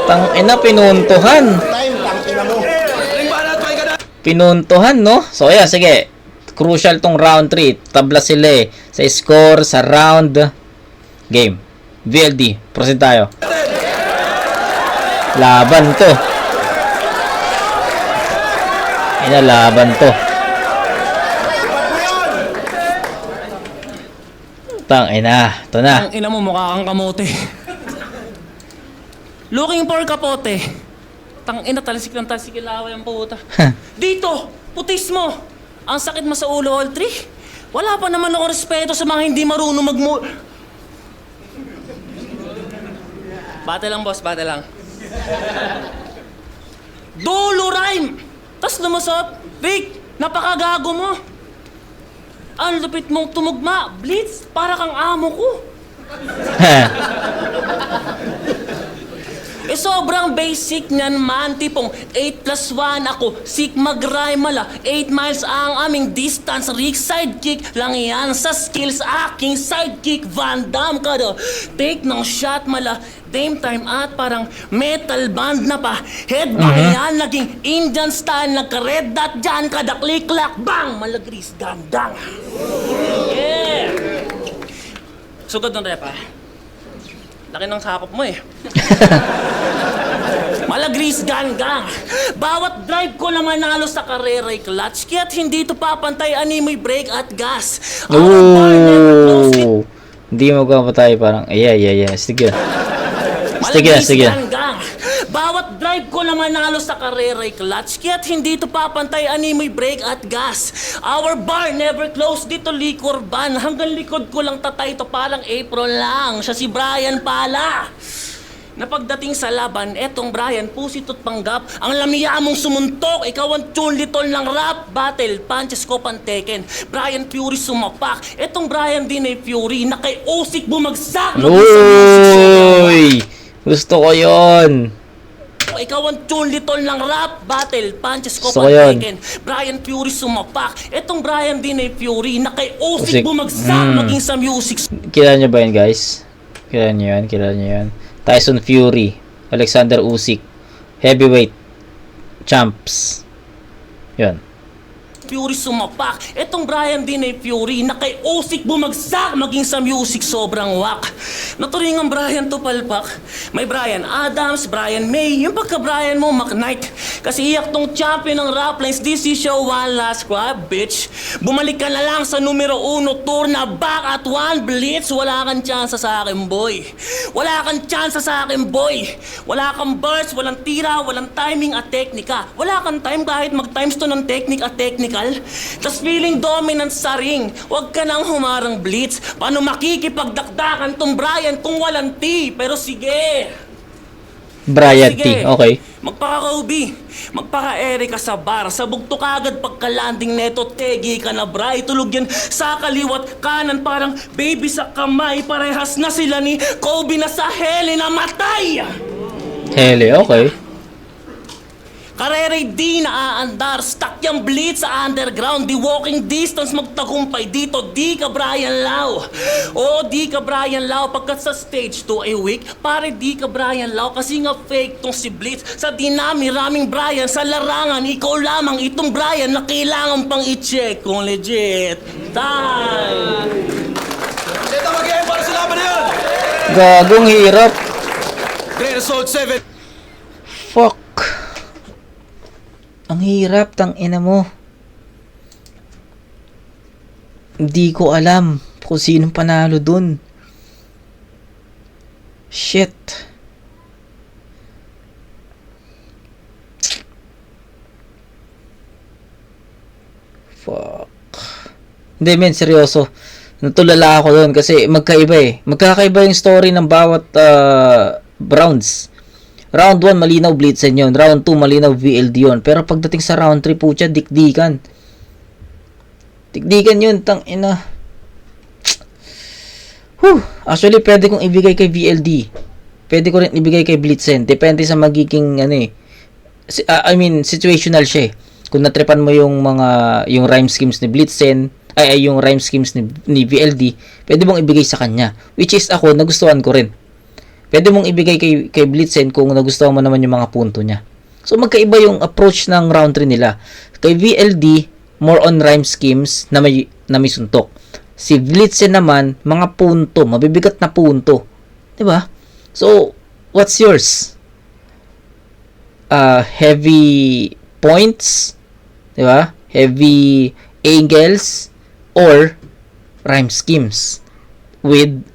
Tang ina, pinuntuhan. Time, tangina mo. Pinuntuhan, no? So, ayan, sige. Crucial tong round 3. Tabla sila eh. Sa score, sa round game. VLD, proceed tayo. Laban to. Laban to. Tang ina, ito na. Ang ina mo, mukha kang kamote. Looking for kapote. Tang ina, talsik ng talsik ilawa yung puta. Dito, putis mo. Ang sakit mo sa ulo, all three. Wala pa naman ako respeto sa mga hindi marunong Bate lang, boss, bate lang. Dulo rhyme! Tas lumusot, Vic, napakagago mo. Ang lupit mong tumugma, Blitz, para kang amo ko. Eh sobrang basic niyan man, tipong 8 plus 1 ako, Sigma Gray mala, 8 miles ang aming distance, Rick sidekick lang yan sa skills, aking sidekick, Van Damme ka do. Take ng shot mala, Dame time at parang metal band na pa, headbang yan, naging Indian style, nagka-red dot dyan, kada click-clack, bang, malagris, gandang. Yeah! Sugod ng rep ah. Laki ng sakop mo eh. Malagris gang. Bawat drive ko naman nalo sa karera'y clutch, kaya't hindi ito papantay animoy brake at gas. Ooh. Hindi mo ka patay parang, yeah. Sige. Sige. Gang. Bawat drive ko na manalo sa karera'y clutch, kaya't hindi to papantay animoy brake at gas. Our bar never closed, dito liquor ban. Hanggang likod ko lang tatay to parang April lang. Siya si Brian pala. Na pagdating sa laban, etong Brian, pusit at panggap. Ang lamia mong sumuntok, ikaw ang tune-litol ng rap battle, punches ko panteken. Brian Fury sumapak, etong Brian din ay Fury, na kay Usyk bumagsak. Uy! Gusto ko yon. Ikaw ang tune-litol ng rap battle, punches ko Gusto ko yun. panteken. Brian Fury sumapak, etong Brian din ay Fury, na kay Usyk. Usyk bumagsak, maging sa music. Kilala nyo ba yun, guys? Kilala nyo yan? Kilala nyo yan? Tyson Fury, Alexander Usyk, heavyweight champs. Yun. Fury sumapak. Etong Brian din ay Fury, na kay Usyk bumagsak, maging sa music sobrang wak. Naturingang Brian to palpak. May Brian Adams, Brian May, yung pagka-Brian mo, McKnight. Kasi iyak tong champion ng rap lines, this is show one last squad, bitch. Bumalik ka na lang sa numero 1 tour na back at 1 blitz. Wala kang chance sa akin, boy. Wala kang chance sa akin, boy. Wala kang burst, walang tira, walang timing at teknika. Wala kang time kahit mag-times to ng technique at technical. Tas feeling dominant sa ring. Huwag ka nang humarang blitz. Paano makikipagdakdakan tong Brian kung walang T? Pero sige. Brian T. Sige. Okay. Magpaka-Kobe. Magpaka-Ere ka sa bar. Sabog to kagad pagka-landing neto. Tegi ka na, bray. Tulog yan sa kaliwat kanan. Parang baby sa kamay. Parehas na sila ni Kobe na sa heli na matay. Hele, okay. Karere di naaandar, stuck yung blitz sa underground. Di walking distance magtagumpay dito. Di ka Brian Lau. Oo, di ka Brian Lau. Pagkat sa stage 2 ay weak, pare di ka Brian Lau. Kasi nga fake tong si Blitz. Sa dinami-raming Brian, sa larangan, ikaw lamang itong Brian na kailangan pang i-check kung legit. Time! Set up again para sa laban na yun! Gagong hirap. Great Assault 7. Fuck. Ang hirap, tang ina mo. Hindi ko alam kung sinong panalo dun. Shit. Fuck. Hindi men, seryoso. Natulala ako dun kasi magkaiba eh. Magkakaiba yung story ng bawat rounds. Round 1, malinaw blitzen yun. Round 2, malinaw VLD yun. Pero pagdating sa round 3, pucha, dikdikan. Dikdikan yun, tang ina. Actually, pwede kong ibigay kay VLD. Pwede ko rin ibigay kay Blitzen. Depende sa magiging, situational siya eh. Kung natripan mo yung rhyme schemes ni Blitzen, yung rhyme schemes ni VLD, pwede mong ibigay sa kanya. Which is ako, nagustuhan ko rin. Pwede mong ibigay kay Blitzen kung nagustuhan mo naman yung mga punto niya. So, magkaiba yung approach ng round 3 nila. Kay VLD, more on rhyme schemes na may suntok. Si Blitzen naman, mga punto, mabibigat na punto. Diba? So, what's yours? Heavy points? Diba? Heavy angles? Or rhyme schemes? With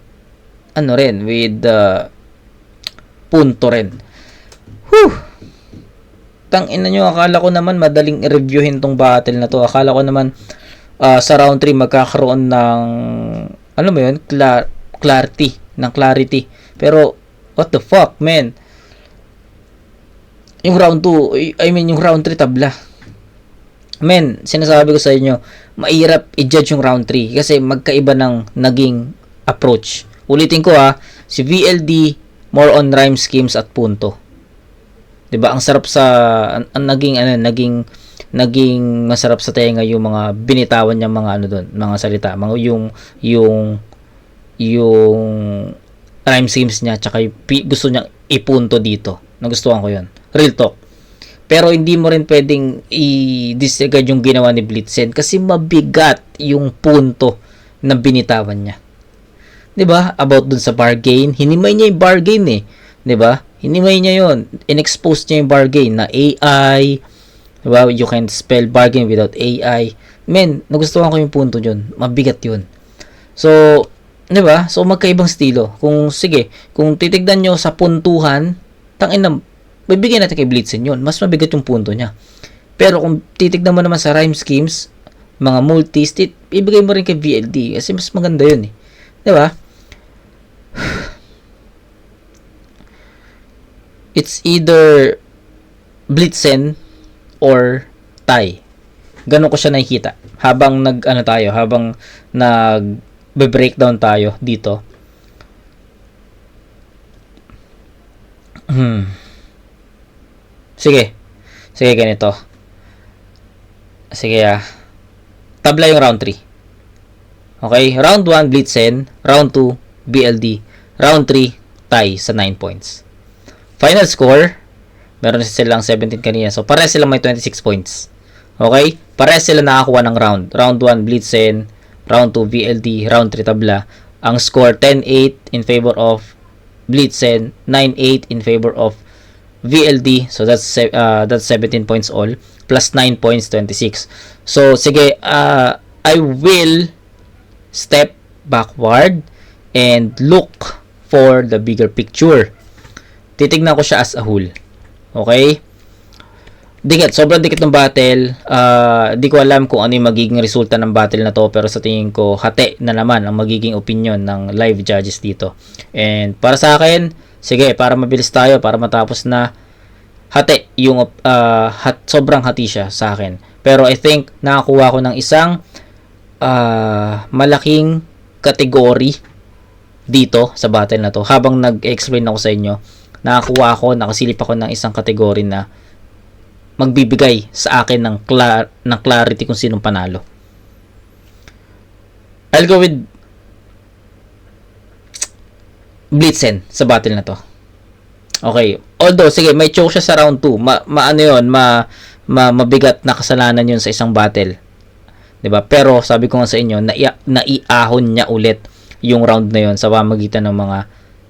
punto rin. Tangina nyo, akala ko naman madaling i-reviewin tong battle na to. Akala ko naman sa round 3 magkakaroon ng clarity. Pero what the fuck, man? Yung round 2, yung round 3 tabla. Men, sinasabi ko sa inyo, mahirap i-judge yung round 3 kasi magkaiba ng naging approach. Ulitin ko si VLD more on rhyme schemes at punto. 'Di ba? Ang sarap naging masarap sa tenga yung mga binitawan niya mga mga salita, yung rhyme schemes niya tsaka gusto niyang ipunto dito. Nagustuhan ko 'yon. Real talk. Pero hindi mo rin pwedeng i-disregard yung ginawa ni Blitzen kasi mabigat yung punto na binitawan niya. 'Di ba? About dun sa bargain, hinimay niya yung bargain eh. 'Di ba? Hinimay niya 'yon. In-expose niya yung bargain na AI. 'Di ba? You can spell bargain without AI. Men, nagustuhan ko yung punto 'yon. Mabigat 'yun. So, 'di ba? So magkaibang estilo. Kung titignan niyo sa puntuhan, tangina bibigyan natin kay Blitzen yun. Mas mabigat yung punto niya. Pero kung titignan mo naman sa rhyme schemes, mga multis, ibigay mo rin kay VLD kasi mas maganda yun eh. Diba? It's either Blitzen or tie. Ganun ko siya nakikita. Habang habang nag-breakdown tayo dito. Sige. Sige, ganito. Sige, tabla yung round 3. Okay? Round 1, Blitzen. Round 2, BLD. Round 3, tie sa 9 points. Final score, meron silang 17 kanina. So, pares silang may 26 points. Okay? Pares sila nakakuha ng round. Round 1, Blitzen. Round 2, VLD. Round 3, tabla. Ang score, 10-8 in favor of Blitzen. 9-8 in favor of VLD. So, that's 17 points all. Plus 9 points, 26. So, sige, I will step backward and look for the bigger picture. Titignan ko siya as a whole. Okay? Sobrang dikit ng battle. Di ko alam kung ano yung magiging resulta ng battle na to, pero sa tingin ko, hati na naman ang magiging opinion ng live judges dito. And para sa akin, sige, para mabilis tayo, para matapos na, hati yung sobrang hati siya sa akin. Pero I think nakakuha ko ng isang malaking kategory dito sa battle na to. Habang nag-explain ako sa inyo, nakasilip ako ng isang kategory na magbibigay sa akin ng clarity kung sinong panalo. I'll go with Blitzen sa battle na to. Okay. Although, sige, may choke siya sa round 2. Mabigat na kasalanan yun sa isang battle. 'Di ba? Pero, sabi ko nga sa inyo, naiahon niya ulit yung round na yun sa pamamagitan ng mga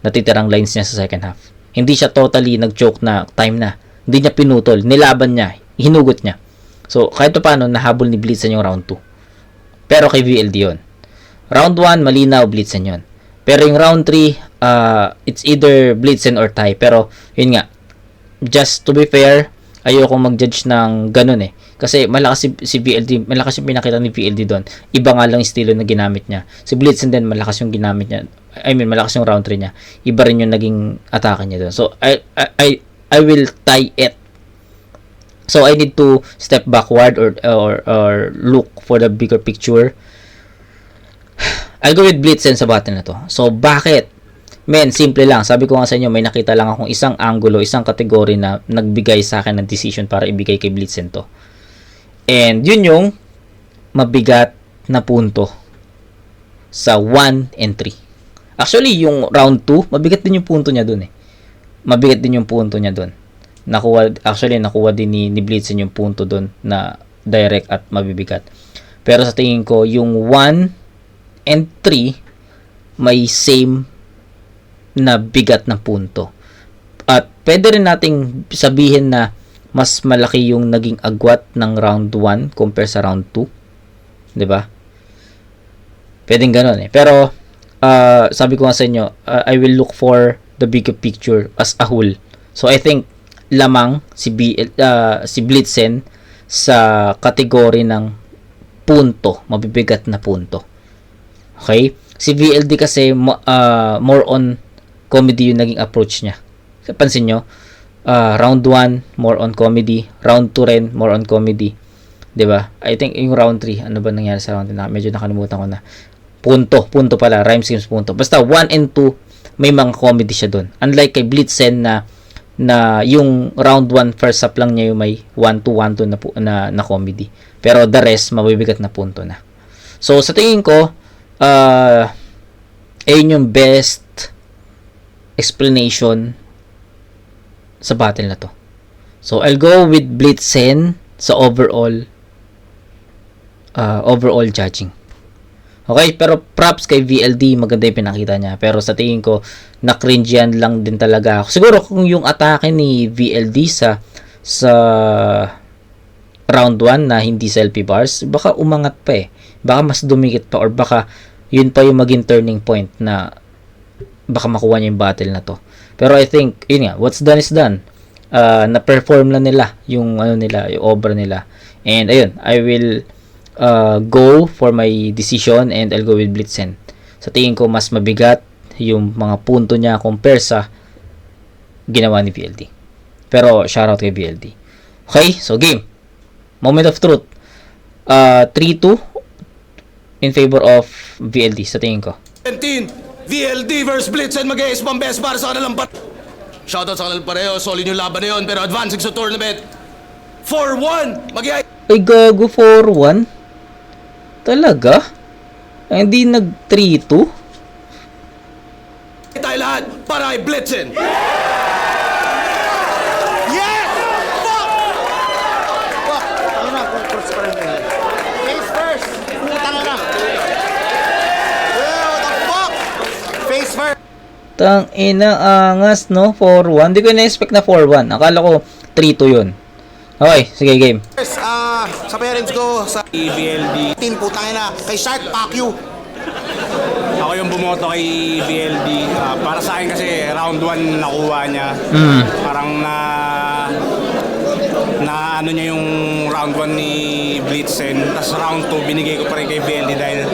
natitirang lines niya sa second half. Hindi siya totally nag-choke na time na. Hindi niya pinutol. Nilaban niya. Hinugot niya. So, kahit pa paano, nahabol ni Blitzen yung round 2. Pero kay VLD yun. Round 1, malinaw, Blitzen yun. Pero yung round 3, it's either Blitzen or tie. Pero, yun nga, just to be fair, ayoko mag-judge ng ganun eh. Kasi malakas si VLD, malakas yung pinakita ni VLD doon. Iba nga lang yung estilo na ginamit niya. Si Blitzen din, malakas yung ginamit niya. Malakas yung round 3 niya. Iba rin yung naging atake niya doon. So, I will tie it. So, I need to step backward or look for the bigger picture. I'll go with Blitzen sa battle na to. So, bakit? Simple lang. Sabi ko nga sa inyo, may nakita lang akong isang angulo, isang kategory na nagbigay sa akin ng decision para ibigay kay Blitzen to. And yun yung mabigat na punto sa 1 and 3. Actually, yung round 2, mabigat din yung punto niya dun eh. Mabigat din yung punto niya dun. Nakuha din ni Blitzen yung punto dun na direct at mabibigat. Pero sa tingin ko, yung 1 and 3 may same na bigat na punto. At pwede rin nating sabihin na mas malaki yung naging agwat ng round 1 compare sa round 2. 'Di ba? Pwedeng ganoon eh. Pero sabi ko nga sa inyo, I will look for the bigger picture as a whole. So I think lamang si Blitzen sa kategory ng punto, mabibigat na punto. Okay? Si VLD kasi more on comedy yung naging approach niya. Pansin nyo, round 1 more on comedy, round 2 rin more on comedy. 'Di ba? I think yung round 3, ano ba nangyari sa round 3? Medyo nakalimutan ko na. Punto pala, rhyme schemes punto. Basta 1 and 2 may mga comedy siya doon. Unlike kay Blitzen na yung round 1 first up lang niya yung may 1-2 na comedy. Pero the rest mabibigat na punto na. So sa tingin ko, ayun yung best explanation sa battle na to. So I'll go with Blitzen sa overall judging. Okay, pero props kay VLD, maganda yung pinakita niya. Pero sa tingin ko, na-cringe yan lang din talaga ako. Siguro kung yung atake ni VLD sa round 1 na hindi selfie bars, baka umangat pa eh. Baka mas dumikit pa or baka yun pa yung maging turning point na baka makuha niya yung battle na to. Pero I think, yun nga, what's done is done. na-perform lang nila yung ano nila, yung obra nila. And ayun, I will go for my decision and I'll go with Blitzen. Sa tingin ko mas mabigat yung mga punto niya compare sa ginawa ni VLD. Pero shoutout kay VLD. Okay, so game. Moment of truth. 3-2 in favor of VLD sa tingin ko. 17, VLD versus Blitzen, mag-i-ace pang best para sa kanilang shoutout sa kanilang pareho, solid yung laban na yun, pero advancing sa tournament. 4-1, mag-i-ace Ay, gago 4-1? Talaga? Ay, hindi nag 3-2? tayo lahat para kay Blitzen. Yes! Fuck! Fuck! Ano na, first pa rin yun. Face first! Putang na. What the fuck? Face first! Tang ina, angas no, 4-1. Hindi ko na-expect na 4-1. Akala ko 3-2 yun. Okay, sige game. First, sa parents ko, sa VLD. team, putang na. Kay Shark, fuck you. Ako yung bumoto kay VLD. Para sa akin kasi round 1 nakuha niya. Parang na ano niya yung round 1 ni Blitzen. Tapos round 2 binigay ko pa rin kay VLD dahil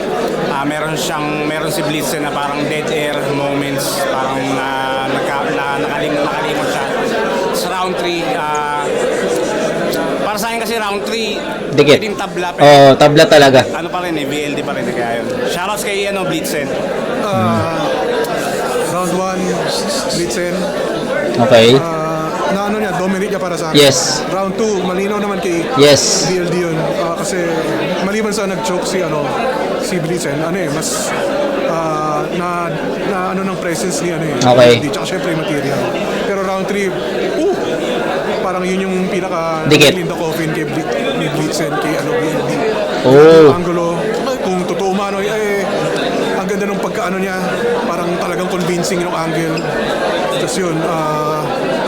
meron si Blitzen na parang dead air moments. Parang nakalimot siya. Sa round 3, para sa akin kasi round 3, Dikit. pwedeng tabla. Oh, tabla talaga. Ano pa rin VLD pa rin kaya yun. Shoutouts kay Blitzen. Round 1, Blitzen. Okay. Na ano niya, dominate niya para sa akin. Yes. Round 2, malinaw naman kay Yes. BLD yun. Kasi maliban sa nag-choke si Blitzen, mas na ano ng presence ni Okay. BLD, tsaka syempre yung material. Pero round 3, parang yun yung pinaka Dikit. in the coffin kay ni Blitzen, kay BLD. Oh. Angulo, kung totoo man, ang ganda ng pagkaano niya, parang talagang convincing yung angle. Tapos yun,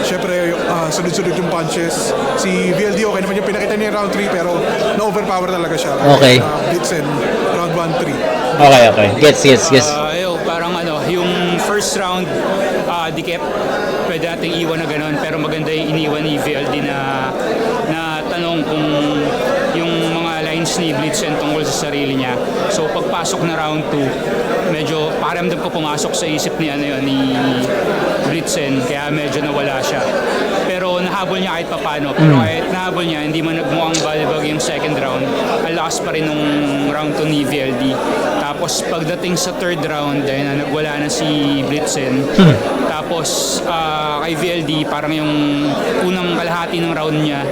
syempre, sunod-sunod yung punches. Si VLD, okay naman yung pinakita niya round 3, pero na-overpower talaga siya. Okay. Blitzen, round 1-3. Okay. Gets. Parang yung first round, dikep, pwede nating iwan na ganun, pero maganda yung iniwan ni VLD na tanong kung yung mga lines ni Blitzen tungkol sa sarili niya. So pagpasok na round 2, medyo pakiramdam ko pumasok sa isip ni Blitzen, kaya medyo nawala siya. Pero nahabol niya kahit papano. Pero kahit nahabol niya, hindi man nagmukhang balibag yung second round. Ang lakas pa rin nung round 2 ni VLD. Tapos pagdating sa third round, dahil na nagwala na si Blitzen. Tapos kay VLD, parang yung unang kalahati ng round niya,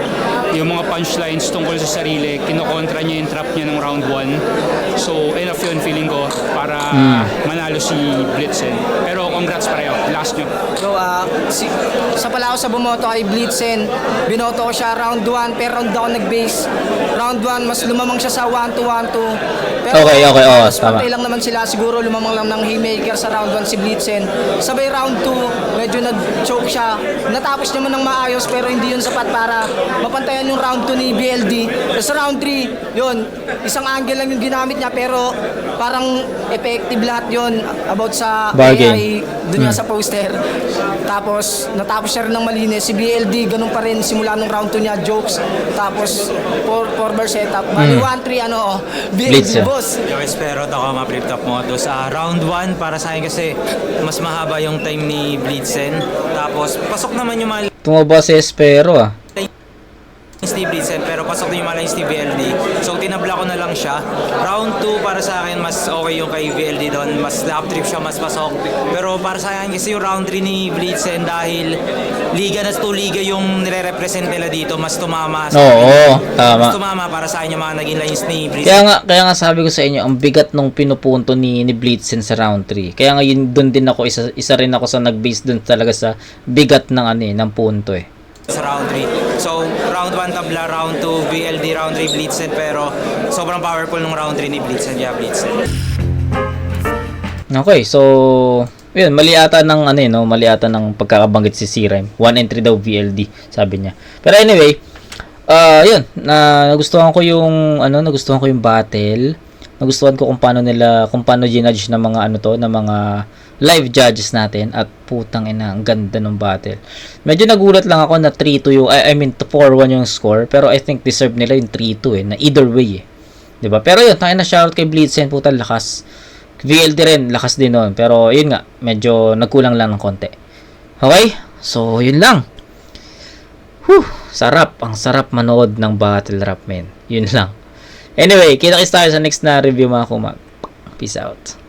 yung mga punchlines tungkol sa sarili, kinokontra niya yung trap niya ng round 1. So enough yun feeling ko para manalo si Blitzen. Pero congrats pareho, last nyo. So, isa pala ako sa bumoto kay Blitzen. Binoto ko siya round 1, pero round ako nag-base. Round 1, mas lumamang siya sa 1-2, 1-2. Pero, Okay, oo, mas tama. patay lang naman sila. Siguro lumamang lang ng haymaker sa round 1 si Blitzen. Sabay round 2, medyo nag-choke siya. Natapos naman ng maayos, pero hindi yun sapat para mapantayan yung round 2 ni BLD. Sa round 3, yun, isang angle lang yung ginamit niya, pero parang effective lahat yun about sa Bargain. AI dun nga sa poster. Tapos, natapos siya rin ng malinis. Si BLD, ganun pa rin simula nung round 2 niya, jokes. Tapos, 4-bar setup. Bali, 1-3, Blitz, BLD, boss. Yo, espero ako ma-flip top mo to sa round 1 para sa akin kasi mas mahaba yung time ni Blitzen. Tapos, pasok naman yung mga Tumaba si Espero lines ni Blitzen, pero pasok din yung mga lines ni VLD. So, tinabla ko na lang siya. Round 2 para sa akin, mas okay yung kay VLD doon. Mas lap trip siya, mas pasok. Pero para sa akin kasi yung round 3 ni Blitzen dahil liga na 2 liga yung nire-represent nila dito, mas tumama. Oo, tama. Mas tumama para sa akin yung mga naging lines ni Blitzen. Kaya nga sabi ko sa inyo, ang bigat nung pinupunto ni Blitzen sa round 3. Kaya nga yun, doon din ako, isa rin ako sa nag-base doon talaga sa bigat ng ng punto Sa round 3. So, round 1 tabla, round 2 BLD, round 3 Blitzen, pero sobrang powerful nung round 3 ni Blitzen. Yeah, Blitzen. Okay, so yun, mali ata ng pagkakabanggit si C-Rhyme. 1-3 daw VLD, sabi niya. Pero anyway, yun, nagustuhan ko yung battle. Nagustuhan ko kung paano ginudge ng mga ng mga live judges natin at putang ina, ang ganda ng battle. Medyo nagulat lang ako na 3-2 yung, I mean 4-1 yung score, pero I think deserve nila yung 3-2 na either way 'di ba? Pero yun, tayo na shoutout kay Blitzen, puta lakas. VLD rin, lakas din nun. Pero yun nga, medyo nagkulang lang ng konti. Okay? So, yun lang. Sarap. Ang sarap manood ng battle rap, men. Yun lang. Anyway, kita-kits tayo sa next na review mga kumag. Peace out.